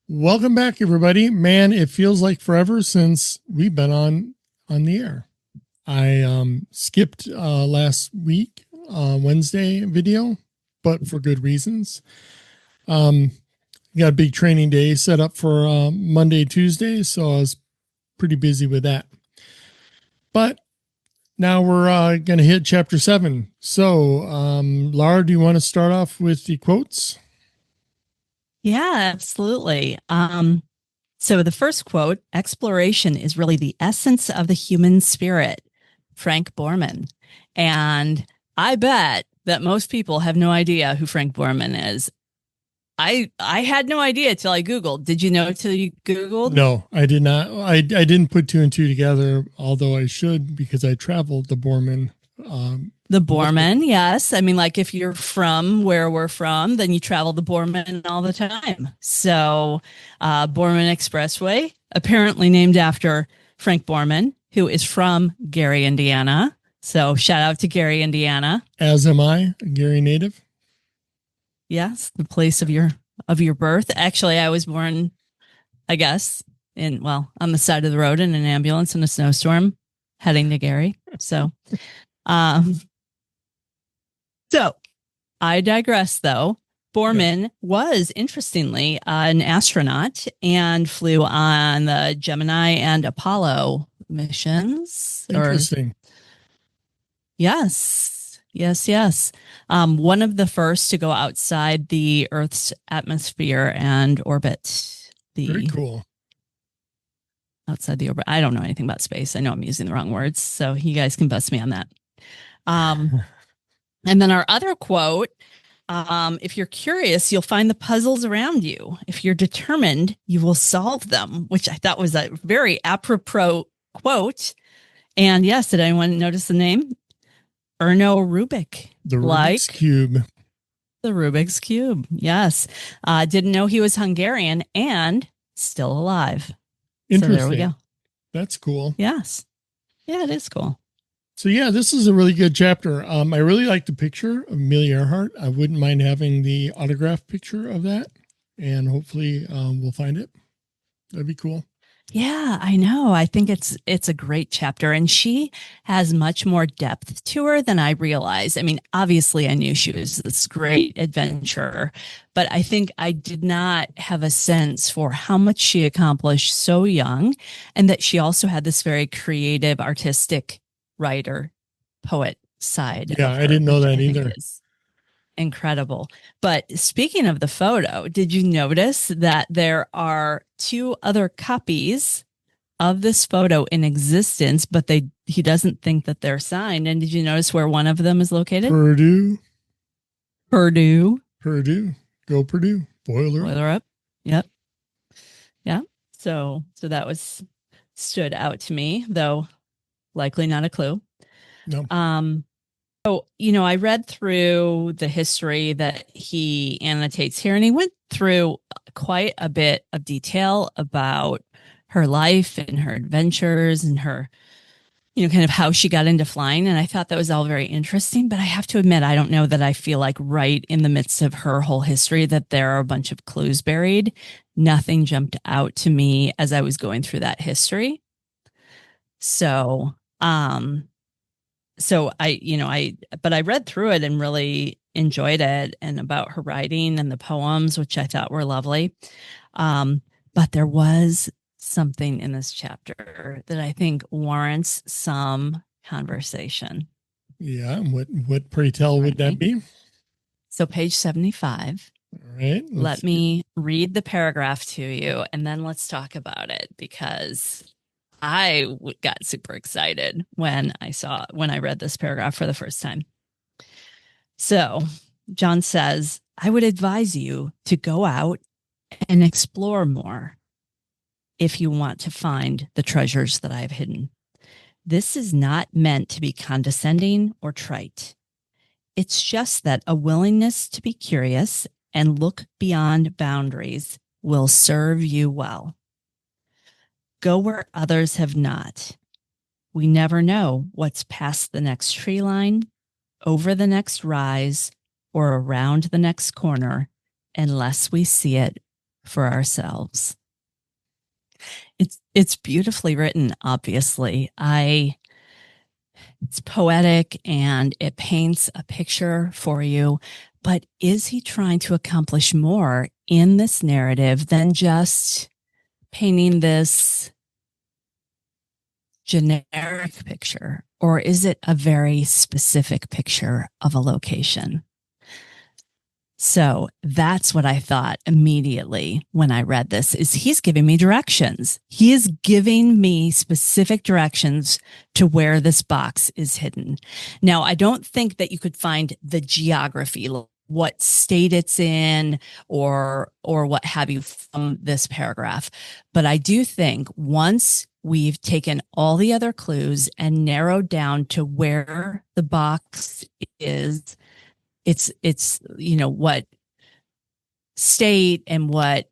Welcome back, everybody. Man, it feels like forever since we've been on the air. I skipped last week Wednesday video, but for good reasons. Um, got a big training day set up for Monday, Tuesday, so I was pretty busy with that. But now we're going to hit chapter 7. So, Laura, do you want to start off with the quotes? Yeah, absolutely. So the first quote, exploration is really the essence of the human spirit, Frank Borman. And I bet that most people have no idea who Frank Borman is. I had no idea till I Googled. Did you know till you Googled? No, I did not. I didn't put two and two together, although I should because I traveled the Borman. The Multiple. Borman, yes. I mean, like if you're from where we're from, then you travel the Borman all the time. So, Borman Expressway, apparently named after Frank Borman, who is from Gary, Indiana. So, shout out to Gary, Indiana. As am I, a Gary native. Yes, the place of your birth. Actually, I was born, I guess, on the side of the road in an ambulance in a snowstorm, heading to Gary. Um, so I digress, though. Borman was, interestingly, an astronaut and flew on the Gemini and Apollo missions. Interesting. Yes. One of the first to go outside the Earth's atmosphere and orbit. Very cool. Outside the orbit. I don't know anything about space. I know I'm using the wrong words, so you guys can bust me on that. And then our other quote, if you're curious, you'll find the puzzles around you. If you're determined, you will solve them, which I thought was a very apropos quote. And yes, did anyone notice the name? Erno Rubik. The Rubik's Cube. The Rubik's Cube. Yes. Didn't know he was Hungarian and still alive. Interesting. So there we go. That's cool. Yes. Yeah, it is cool. So yeah, this is a really good chapter. I really like the picture of Amelia Earhart. I wouldn't mind having the autograph picture of that, and hopefully we'll find it. That'd be cool. Yeah, I know. I think it's a great chapter, and she has much more depth to her than I realized. I mean, obviously I knew she was this great adventurer, but I think I did not have a sense for how much she accomplished so young, and that she also had this very creative, artistic writer, poet side. Yeah, I didn't know that either. Incredible. But speaking of the photo, did you notice that there are two other copies of this photo in existence, but he doesn't think that they're signed? And did you notice where one of them is located? Purdue. Go Purdue. Boiler up. Yep. Yeah. So that stood out to me, though likely not a clue. No. So, I read through the history that he annotates here, and he went through quite a bit of detail about her life and her adventures and her, kind of how she got into flying. And I thought that was all very interesting, but I have to admit, I don't know that I feel like right in the midst of her whole history that there are a bunch of clues buried. Nothing jumped out to me as I was going through that history. So I read through it and really enjoyed it, and about her writing and the poems, which I thought were lovely. But there was something in this chapter that I think warrants some conversation. Yeah. What pray tell would that be? So page 75. All right. Let me read the paragraph to you, and then let's talk about it, because I got super excited when I read this paragraph for the first time. So John says, I would advise you to go out and explore more if you want to find the treasures that I have hidden. This is not meant to be condescending or trite. It's just that a willingness to be curious and look beyond boundaries will serve you well. Go where others have not. We never know what's past the next tree line, over the next rise, or around the next corner unless we see it for ourselves. It's beautifully written, obviously. It's poetic and it paints a picture for you. But is he trying to accomplish more in this narrative than just painting this generic picture? Or is it a very specific picture of a location? So that's what I thought immediately when I read this is he's giving me directions. He is giving me specific directions to where this box is hidden. Now, I don't think that you could find the geography, what state it's in or what have you from this paragraph. But I do think once we've taken all the other clues and narrowed down to where the box is, it's what state and what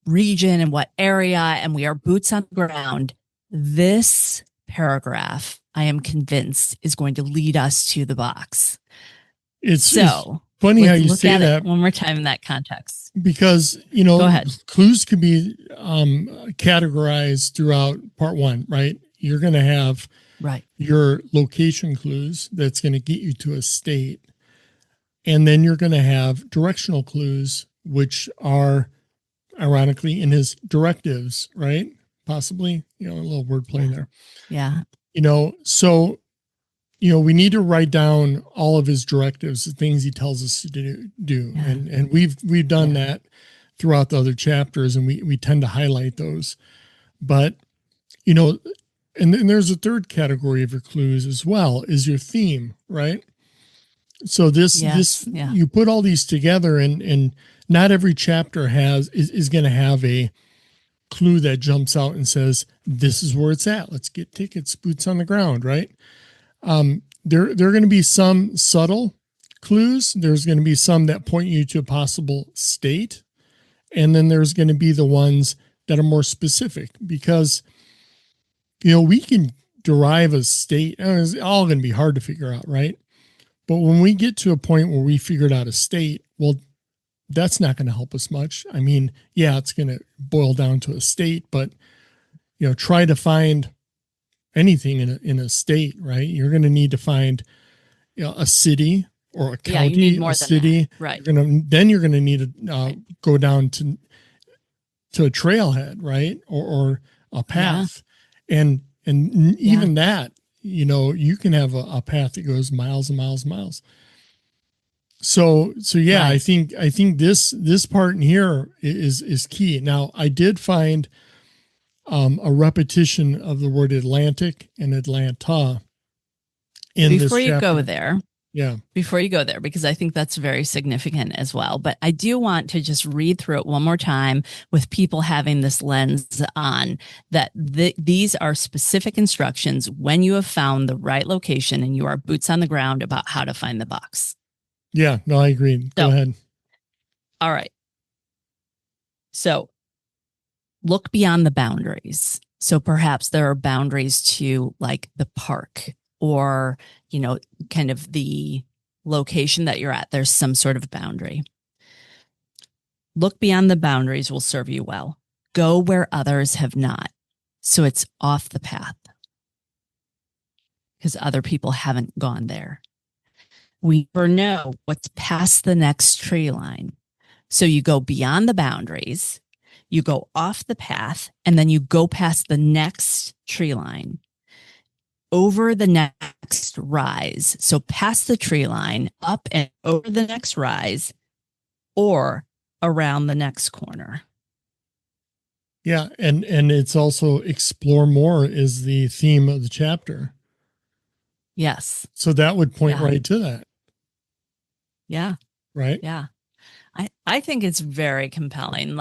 region and what area, and we are boots on the ground. This paragraph, I am convinced, is going to lead us to the box. It's funny how you say that one more time in that context, because go ahead. Clues can be categorized throughout part one, right? You're going to have your location clues that's going to get you to a state. And then you're going to have directional clues, which are ironically in his directives, right? Possibly, a little wordplay there. Yeah. So, we need to write down all of his directives, the things he tells us to do. Yeah. And we've done that throughout the other chapters, and we tend to highlight those. But, and then there's a third category of your clues as well, is your theme, right? So you put all these together, and not every chapter is going to have a clue that jumps out and says, this is where it's at. Let's get tickets, boots on the ground, right? There are going to be some subtle clues. There's going to be some that point you to a possible state. And then there's going to be the ones that are more specific because we can derive a state. It's all going to be hard to figure out, right? But when we get to a point where we figured out a state, well, that's not going to help us much. I mean, yeah, it's going to boil down to a state, but try to find anything in a state, right? You're going to need to find a city or a county, you need more a city, than that. Right? Then you're going to need to go down to a trailhead, right, or a path, and even that, you can have a path that goes miles and miles and miles. So yeah, right. I think this part in here is key. Now, I did find a repetition of the word Atlantic and Atlanta in this chapter. Before you go there, because I think that's very significant as well. But I do want to just read through it one more time with people having this lens on that these are specific instructions when you have found the right location and you are boots on the ground about how to find the box. Yeah, no, I agree. Go ahead. All right. So look beyond the boundaries. So perhaps there are boundaries to like the park or, kind of the location that you're at. There's some sort of boundary. Look beyond the boundaries will serve you well. Go where others have not. So it's off the path because other people haven't gone there. We never know what's past the next tree line. So you go beyond the boundaries, you go off the path, and then you go past the next tree line, over the next rise. So past the tree line, up and over the next rise, or around the next corner. Yeah, and it's also explore more is the theme of the chapter. Yes. So that would point right to that. Yeah. Right? Yeah. I think it's very compelling.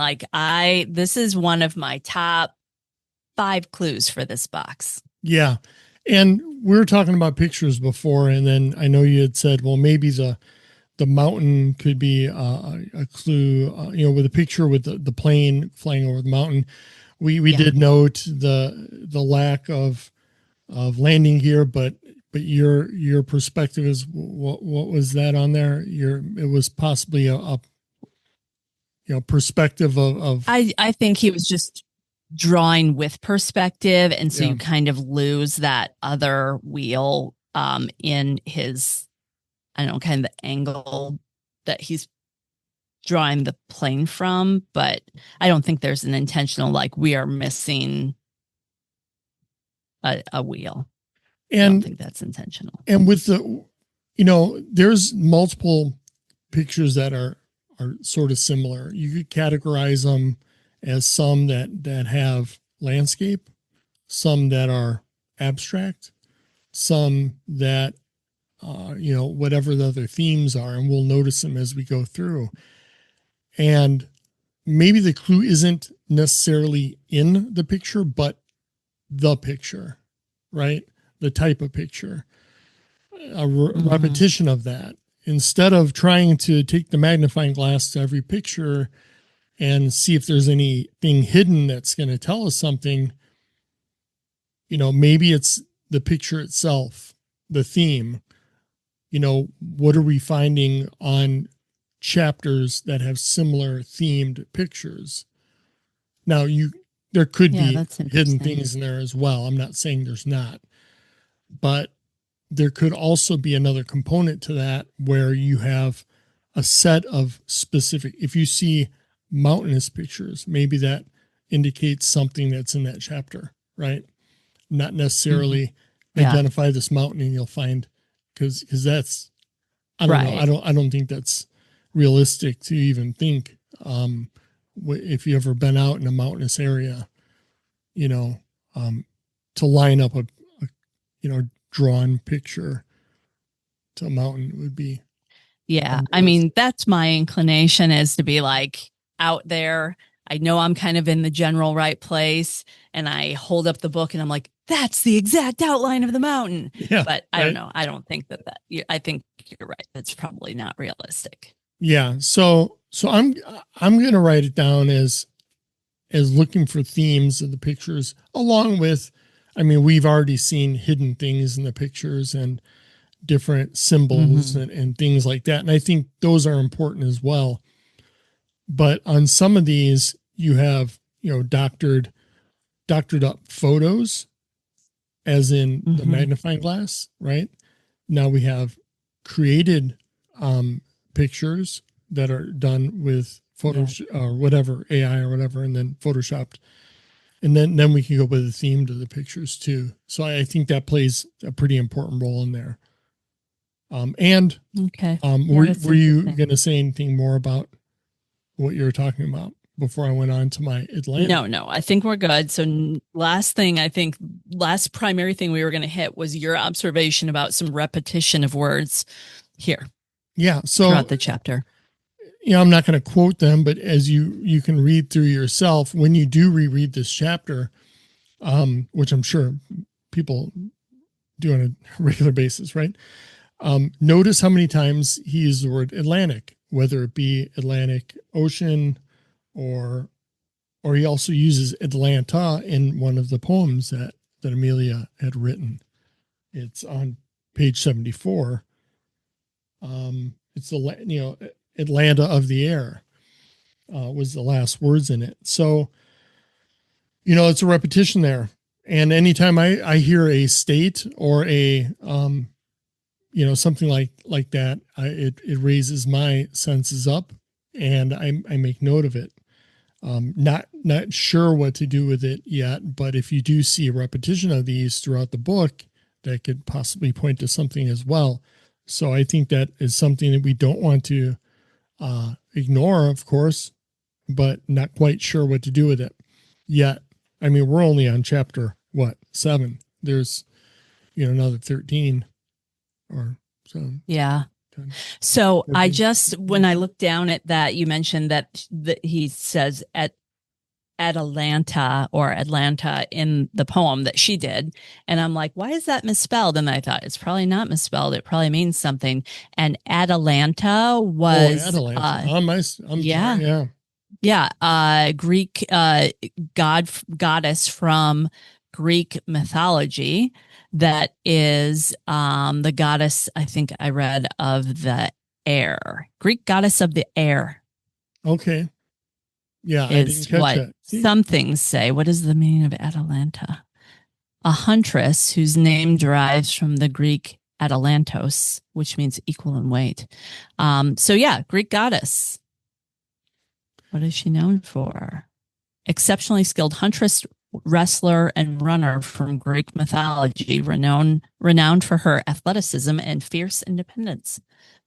This is one of my top 5 clues for this box. Yeah. And we were talking about pictures before, and then I know you had said, well, maybe the mountain could be a clue, with a picture with the plane flying over the mountain. We did note the lack of landing gear, but your perspective is what was that on there? It was possibly a perspective of I think he was just drawing with perspective, and so yeah. you kind of lose that other wheel in his, I don't know, kind of the angle that he's drawing the plane from. But I don't think there's an intentional, like, we are missing a wheel. I don't and think that's intentional. and with the there's multiple pictures that are sort of similar. You could categorize them as some that have landscape, some that are abstract, some that whatever the other themes are, and we'll notice them as we go through. And maybe the clue isn't necessarily in the picture, but the picture, right? The type of picture, a repetition of that. Instead of trying to take the magnifying glass to every picture and see if there's anything hidden that's going to tell us something, maybe it's the picture itself, the theme. What are we finding on chapters that have similar themed pictures? Now, there could be hidden things in there as well. I'm not saying there's not, but there could also be another component to that where you have a set of specific, if you see mountainous pictures, maybe that indicates something that's in that chapter, right? Not necessarily identify this mountain and you'll find, because that's, I don't know. I don't think that's realistic to even think. If you've ever been out in a mountainous area, to line up a drawn picture to a mountain would be. Yeah. I mean, that's my inclination, is to be like out there. I know I'm kind of in the general right place, and I hold up the book and I'm like, that's the exact outline of the mountain. Yeah, but I don't know. I don't think that I think you're right. That's probably not realistic. Yeah. So I'm going to write it down as looking for themes of the pictures, along with, I mean, we've already seen hidden things in the pictures and different symbols and things like that. And I think those are important as well. But on some of these, you have, doctored up photos, as in the magnifying glass, right? Now we have created pictures that are done with photos or whatever, AI or whatever, and then photoshopped. And then we can go with the theme to the pictures too. So I think that plays a pretty important role in there. Were you going to say anything more about what you were talking about before I went on to my Atlanta? No, I think we're good. So last primary thing we were going to hit was your observation about some repetition of words here. Yeah. So throughout the chapter. I'm not going to quote them, but as you can read through yourself, when you do reread this chapter, which I'm sure people do on a regular basis, right? Notice how many times he uses the word Atlantic, whether it be Atlantic Ocean or he also uses Atlanta in one of the poems that Amelia had written. It's on page 74. It's Atlanta of the air was the last words in it. So, it's a repetition there. And anytime I hear a state or a, something like that, it raises my senses up, and I make note of it. Not sure what to do with it yet, but if you do see a repetition of these throughout the book, that could possibly point to something as well. So I think that is something that we don't want to ignore, of course, but not quite sure what to do with it yet. I mean, we're only on chapter 7. There's another 13 or so. Yeah. 10, so 13. When I look down at that, you mentioned that he says at Atlanta or Atlanta in the poem that she did. And I'm like, why is that misspelled? And I thought, it's probably not misspelled. It probably means something. And Atalanta was Greek goddess from Greek mythology. That is the goddess, I think I read, of the air. Greek goddess of the air. Okay. Yeah, I didn't is catch what that. See? some things say. What is the meaning of Atalanta? A huntress whose name derives from the Greek Atalantos, which means equal in weight. So yeah, Greek goddess. What is she known for? Exceptionally skilled huntress, wrestler, and runner from Greek mythology, renowned for her athleticism and fierce independence.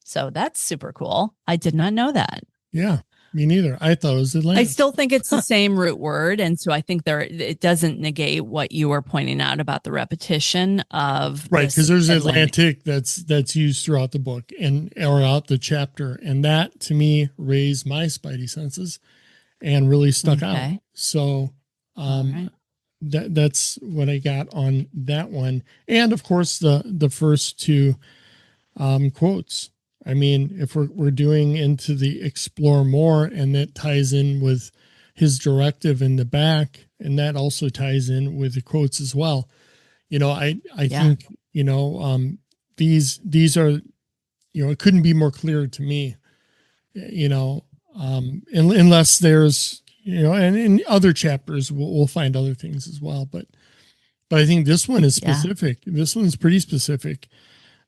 So that's super cool. I did not know that. Yeah, me neither. I thought it was Atlantis. I still think it's the same root word, and so I think it doesn't negate what you were pointing out about the repetition of right, because there's Atlantic that's used throughout the book and or out the chapter, and that to me raised my spidey senses and really stuck out. So that's what I got on that one, and of course the first two quotes. I mean, if we're doing into the explore more, and that ties in with his directive in the back, and that also ties in with the quotes as well. You know, I think, you know, these are, you know, it couldn't be more clear to me, you know, unless there's, you know, and in other chapters we'll find other things as well. But I think this one is specific. This one's pretty specific.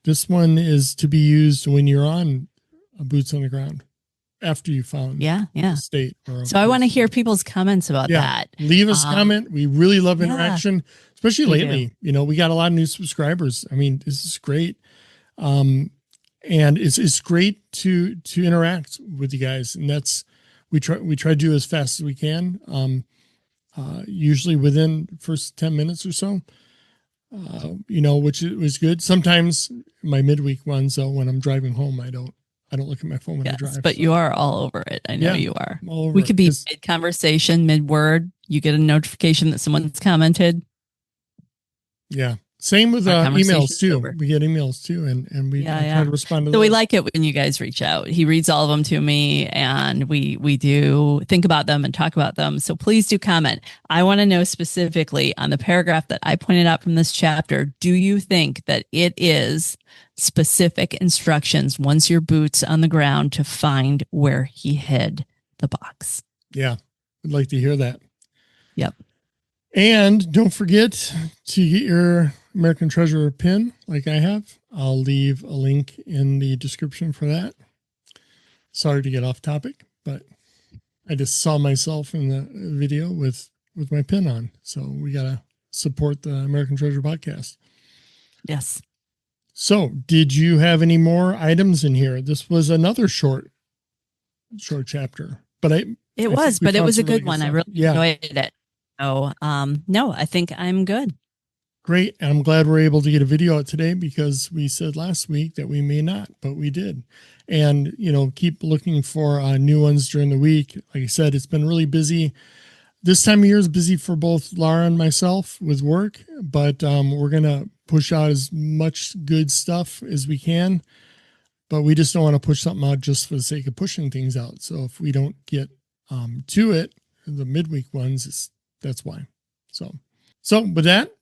This one is to be used when you're on boots on the ground after you found the state. So I want to hear people's comments about that. Leave us a comment. We really love interaction, especially lately. You know, we got a lot of new subscribers. I mean, this is great. And it's great to interact with you guys. And that's, we try to do as fast as we can. Usually within the first 10 minutes or so. You know, which was good. Sometimes my midweek ones, though, when I'm driving home, I don't look at my phone when I drive. But you are all over it. I know you are. We could be mid conversation, mid word. You get a notification that someone's commented. Yeah. Same with emails too. We get emails too, and we try to respond to those. So we like it when you guys reach out. He reads all of them to me, and we do think about them and talk about them. So please do comment. I want to know specifically on the paragraph that I pointed out from this chapter. Do you think that it is specific instructions once your boots on the ground to find where he hid the box? Yeah, I'd like to hear that. Yep. And don't forget to get your American Treasure pin like I have. I'll leave a link in the description for that. Sorry to get off topic, but I just saw myself in the video with my pin on. So we got to support the American Treasure podcast. Yes. So did you have any more items in here? This was another short chapter, but it was a good one. I really enjoyed it. So, no, I think I'm good. Great. And I'm glad we're able to get a video out today, because we said last week that we may not, but we did. And, you know, keep looking for new ones during the week. Like I said, it's been really busy. This time of year is busy for both Laura and myself with work, but we're going to push out as much good stuff as we can. But we just don't want to push something out just for the sake of pushing things out. So if we don't get to it, the midweek ones, that's why. So with that,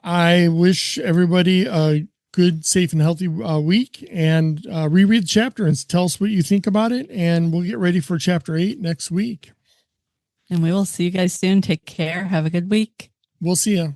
I wish everybody a good, safe, and healthy week, and reread the chapter and tell us what you think about it. And we'll get ready for chapter 8 next week. And we will see you guys soon. Take care. Have a good week. We'll see you.